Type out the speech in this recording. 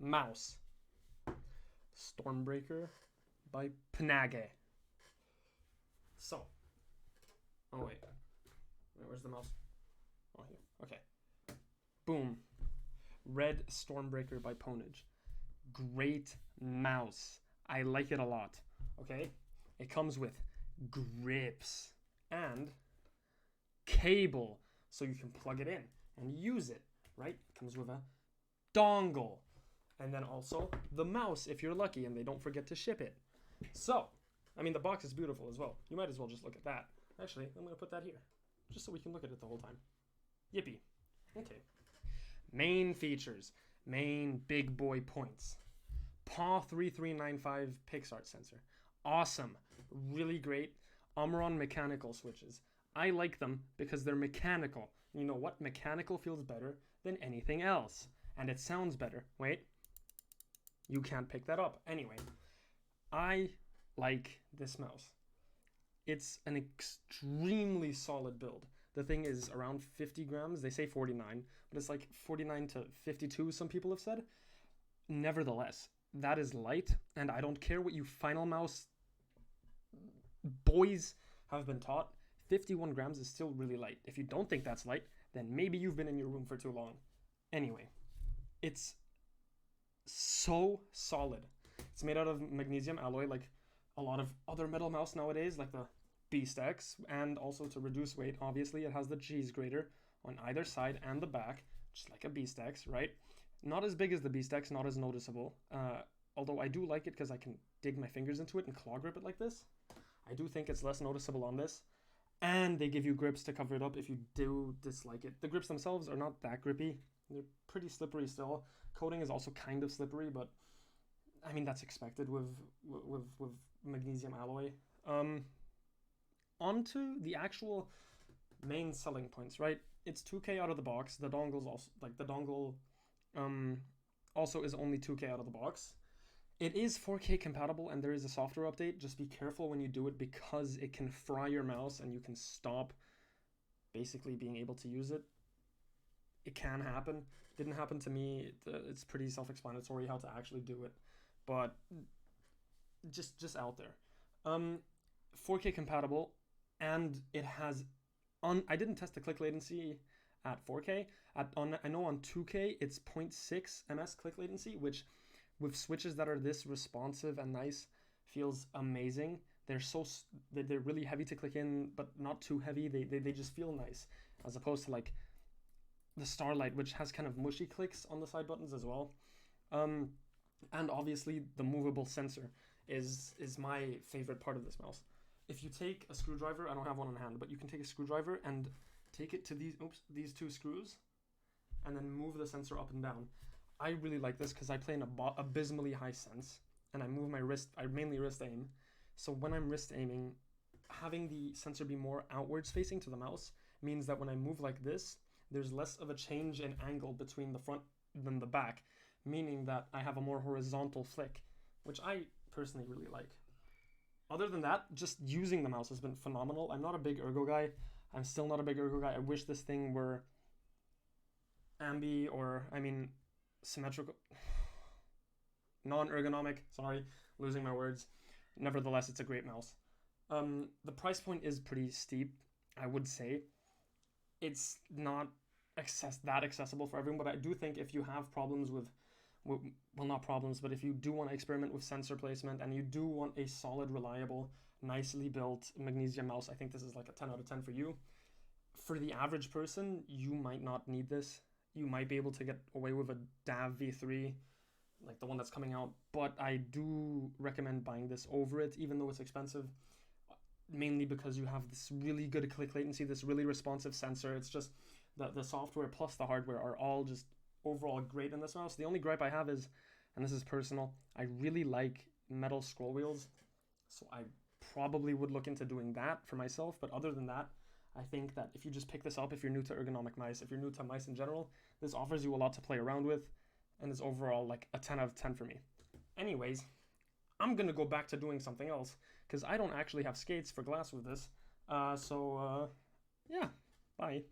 mouse. Stormbreaker by Pwnage. So, oh wait, where's the mouse? Oh, here. Okay. Boom. Red Stormbreaker by Pwnage. Great mouse. I like it a lot. Okay? It comes with grips and cable so you can plug it in and use it, right? It comes with a dongle. And then also the mouse if you're lucky and they don't forget to ship it. So, I mean, the box is beautiful as well. You might as well just look at that. Actually, I'm going to put that here just so we can look at it the whole time. Yippee. Okay. Main features. Main big boy points. PAW 3395 PixArt sensor. Awesome. Really great. OMRON mechanical switches. I like them because they're mechanical. You know what? Mechanical feels better than anything else. And it sounds better. Wait. You can't pick that up. Anyway, I like this mouse. It's an extremely solid build. The thing is around 50 grams. They say 49, but it's like 49 to 52, some people have said. Nevertheless, that is light, and I don't care what you final mouse boys have been taught. 51 grams is still really light. If you don't think that's light, then maybe you've been in your room for too long. Anyway, it's so solid. It's made out of magnesium alloy like a lot of other metal mouse nowadays, like the Beast X, and also to reduce weight, obviously, it has the cheese grater on either side and the back, just like a Beast X, right? Not as big as the Beast X, not as noticeable, although I do like it because I can dig my fingers into it and claw grip it like this. I do think it's less noticeable on this, and they give you grips to cover it up if you do dislike it. The grips themselves are not that grippy. They're pretty slippery still. Coating is also kind of slippery, but I mean, that's expected with magnesium alloy. Onto the actual main selling points, right? It's 2K out of the box. The dongle's also, like, the dongle also is only 2K out of the box. It is 4K compatible, and there is a software update. Just be careful when you do it because it can fry your mouse and you can stop basically being able to use it. It can happen. Didn't happen to me. It's pretty self-explanatory how to actually do it, but just out there. 4K compatible, and it has I didn't test the click latency at 4K. I know on 2K it's 0.6 ms click latency, which with switches that are this responsive and nice feels amazing. They're really heavy to click in, but not too heavy. They just feel nice, as opposed to like the Starlight, which has kind of mushy clicks on the side buttons as well. And obviously the movable sensor is my favorite part of this mouse. If you take a screwdriver, I don't have one on hand, but you can take a screwdriver and take it to these two screws and then move the sensor up and down. I really like this because I play in abysmally high sense, and I move my wrist. I mainly wrist aim. So when I'm wrist aiming, having the sensor be more outwards facing to the mouse means that when I move like this, there's less of a change in angle between the front than the back, meaning that I have a more horizontal flick, which I personally really like. Other than that, just using the mouse has been phenomenal. I'm not a big ergo guy. I'm still not a big ergo guy. I wish this thing were ambi, or, I mean, symmetrical. Non-ergonomic. Sorry, losing my words. Nevertheless, it's a great mouse. The price point is pretty steep, I would say. It's not that accessible for everyone, but I do think if you have problems with, well, not problems, but if you do want to experiment with sensor placement and you do want a solid, reliable, nicely built magnesium mouse, I think this is like a 10 out of 10 for you. For the average person, you might not need this. You might be able to get away with a DAV V3, like the one that's coming out, but I do recommend buying this over it, even though it's expensive, mainly because you have this really good click latency, this really responsive sensor. It's just the software plus the hardware are all just overall great in this mouse. The only gripe I have is, and this is personal, I really like metal scroll wheels, so I probably would look into doing that for myself. But other than that, I think that if you just pick this up, if you're new to ergonomic mice, if you're new to mice in general, this offers you a lot to play around with, and is overall like a 10 out of 10 for me. Anyways, I'm gonna go back to doing something else because I don't actually have skates for glass with this. Yeah, bye.